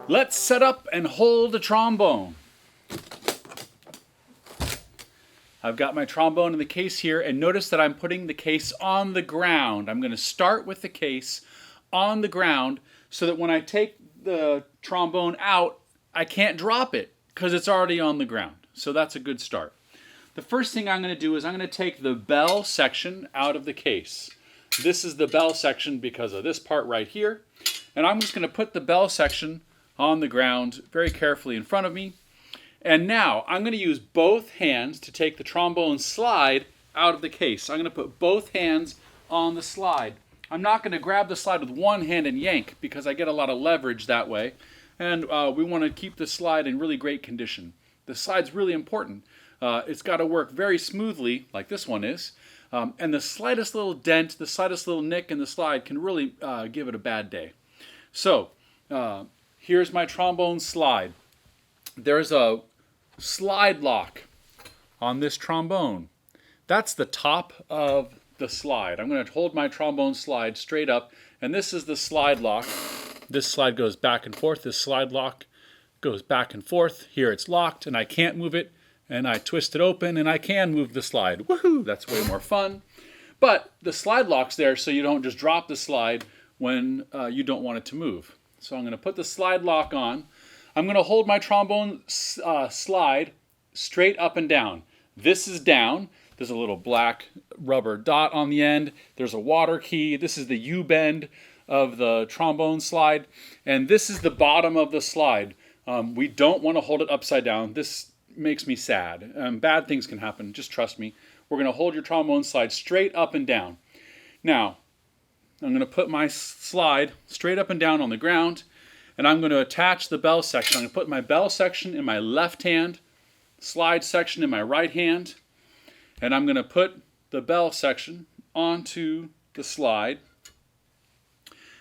Let's set up and hold a trombone. I've got my trombone in the case here, and notice that I'm putting the case on the ground. I'm going to start with the case on the ground so that when I take the trombone out, I can't drop it because it's already on the ground. So that's a good start. The first thing I'm going to do is I'm going to take the bell section out of the case. This is the bell section because of this part right here. And I'm just going to put the bell section on the ground very carefully in front of me. And now I'm going to use both hands to take the trombone slide out of the case. I'm going to put both hands on the slide. I'm not going to grab the slide with one hand and yank because I get a lot of leverage that way. And we want to keep the slide in really great condition. The slide's really important. It's got to work very smoothly, like this one is. And the slightest little dent, the slightest little nick in the slide can really give it a bad day. So here's my trombone slide. There's a slide lock on this trombone. That's the top of the slide. I'm going to hold my trombone slide straight up, and this is the slide lock. This slide goes back and forth. This slide lock goes back and forth. Here it's locked, and I can't move it, and I twist it open, and I can move the slide. Woohoo! That's way more fun. But the slide lock's there so you don't just drop the slide when you don't want it to move. So I'm going to put the slide lock on. I'm going to hold my trombone slide straight up and down. This is down. There's a little black rubber dot on the end. There's a water key. This is the U-bend of the trombone slide. And this is the bottom of the slide. We don't want to hold it upside down. This makes me sad. Bad things can happen. Just trust me. We're going to hold your trombone slide straight up and down. Now, I'm going to put my slide straight up and down on the ground, and I'm going to attach the bell section. I'm going to put my bell section in my left hand, slide section in my right hand, and I'm going to put the bell section onto the slide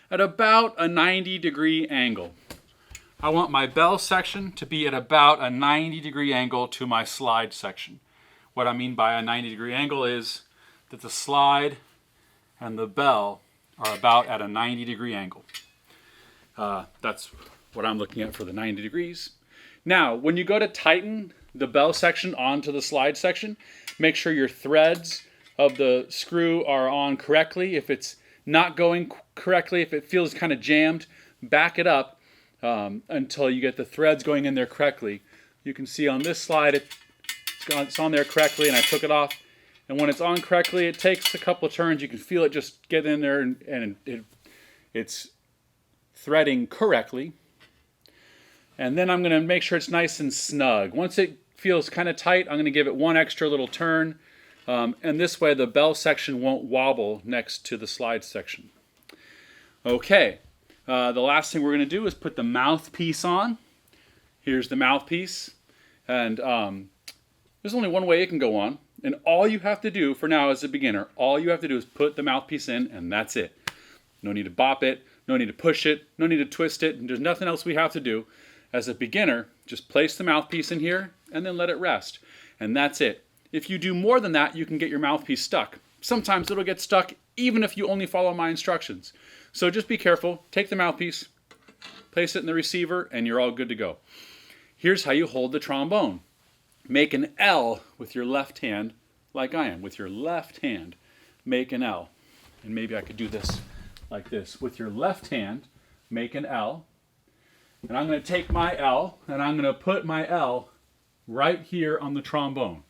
at about a 90-degree angle. I want my bell section to be at about a 90-degree angle to my slide section. What I mean by a 90-degree angle is that the slide and the bell are about at a 90-degree angle. That's what I'm looking at for the 90 degrees. Now, when you go to tighten the bell section onto the slide section, make sure your threads of the screw are on correctly. If it's not going correctly, if it feels kind of jammed, back it up until you get the threads going in there correctly. You can see on this slide it's on there correctly, and I took it off. And when it's on correctly, it takes a couple of turns. You can feel it just get in there, and it's threading correctly. And then I'm going to make sure it's nice and snug. Once it feels kind of tight, I'm going to give it one extra little turn. And this way the bell section won't wobble next to the slide section. Okay, the last thing we're going to do is put the mouthpiece on. Here's the mouthpiece. And there's only one way it can go on. And all you have to do for now as a beginner, all you have to do is put the mouthpiece in, and that's it. No need to bop it, no need to push it, no need to twist it, and there's nothing else we have to do. As a beginner, just place the mouthpiece in here and then let it rest. And that's it. If you do more than that, you can get your mouthpiece stuck. Sometimes it'll get stuck even if you only follow my instructions. So just be careful, take the mouthpiece, place it in the receiver, and you're all good to go. Here's how you hold the trombone. Make an L with your left hand, like I am. With your left hand, make an L. And maybe I could do this like this. With your left hand, make an L. And I'm going to take my L, and I'm going to put my L right here on the trombone.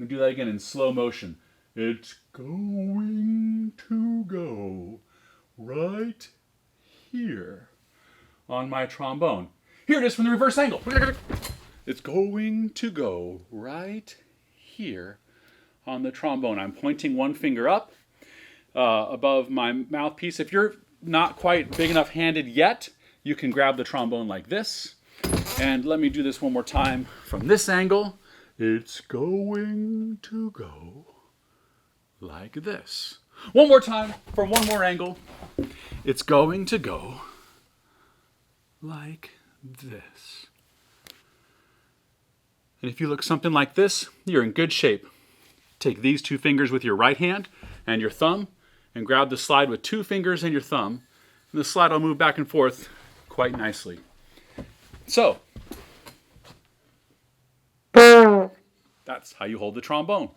I'm going to do that again in slow motion. It's going to go right here on my trombone. Here it is from the reverse angle. It's going to go right here on the trombone. I'm pointing one finger up above my mouthpiece. If you're not quite big enough handed yet, you can grab the trombone like this. And let me do this one more time from this angle. It's going to go like this. One more time from one more angle. It's going to go like this. And if you look something like this, you're in good shape. Take these two fingers with your right hand and your thumb and grab the slide with two fingers and your thumb. And the slide will move back and forth quite nicely. So, that's how you hold the trombone.